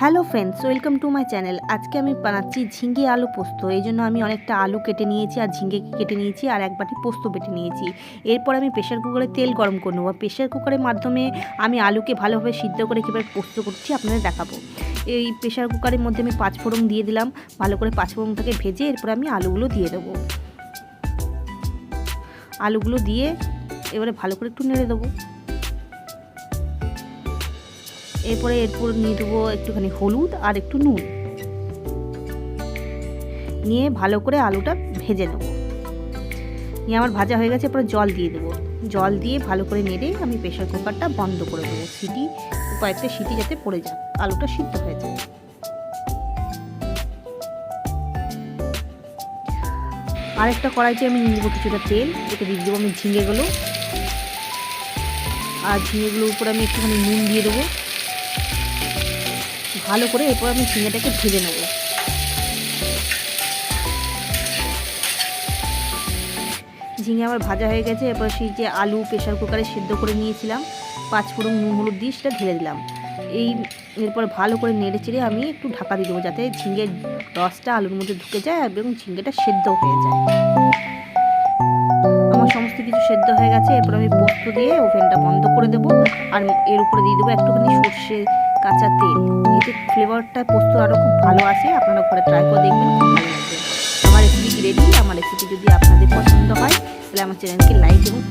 Hello friends, welcome to my channel. আজকে আমি বানাচ্ছি ঝিঙে আলু পোস্ত। এই জন্য আমি অনেকটা আলু কেটে নিয়েছি আর ঝিঙে কেটে নিয়েছি আর এক বাটি পোস্ত বেটে নিয়েছি। এরপর আমি প্রেশার কুকারে তেল গরম করে নেবো। প্রেশার কুকারের মাধ্যমে আমি আলুকে ভালোভাবে সিদ্ধ করে কীভাবে পোস্ত করছি আপনাদের দেখাবো। এই প্রেশার কুকারের মধ্যে আমি 5 ফোড়ন দিয়ে দিলাম। ভালো করে 5 ফোড়নটাকে ভেজে এরপর আমি আলুগুলো দিয়ে দেবো। আলুগুলো দিয়ে এবারে ভালো করে একটু নেড়ে দেবো। এরপর নিয়ে দেবো একটুখানি হলুদ আর একটু নুন, নিয়ে ভালো করে আলুটা ভেজে নেব। নিয়ে আমার ভাজা হয়ে গেছে, এরপর জল দিয়ে দেবো। জল দিয়ে ভালো করে নেড়ে আমি প্রেশার কুকারটা বন্ধ করে দেবো। কয়েকটা সিটি যাতে পড়ে যায়, আলুটা সিদ্ধ হয়ে যায়। আরেকটা কড়াইতে আমি নিয়ে নেবো কিছুটা তেল, এতে দিয়ে দেবো আমি ঝিঙেগুলো। আর ঝিঙেগুলোর উপরে আমি একটুখানি নুন দিয়ে দেবো ভালো করে। এরপর আমি ঝিঙেটাকে ভেজে নেব। ঝিঙে আমার ভাজা হয়ে গেছে। এরপর সেই যে আলু প্রেশার কুকারে সেদ্ধ করে নিয়েছিলাম, 5 ফোড়ন নুন হলুদ দিয়ে সেটা ঢেলে দিলাম। এরপর ভালো করে নেড়ে চেড়ে আমি একটু ঢাকা দিয়ে দেবো, যাতে ঝিঙের রসটা আলুর মধ্যে ঢুকে যায় এবং ঝিঙেটা সেদ্ধ হয়ে যায়। আমার সমস্ত কিছু সেদ্ধ হয়ে গেছে। এরপর আমি পোস্ত দিয়ে ওভেনটা বন্ধ করে দেবো। আর এর উপরে দিয়ে দেবো একটুখানি সর্ষে কাঁচা তেল। এতে ফ্লেভারটা পোস্ত আরও খুব ভালো আসে। আপনারা ঘরে ট্রাই করে দেখবেন, খুব ভালো লাগবে। আমার রেসিপি রেডি। আমার রেসিপি যদি আপনাদের পছন্দ হয় তাহলে আমার চ্যানেলকে লাইক এবং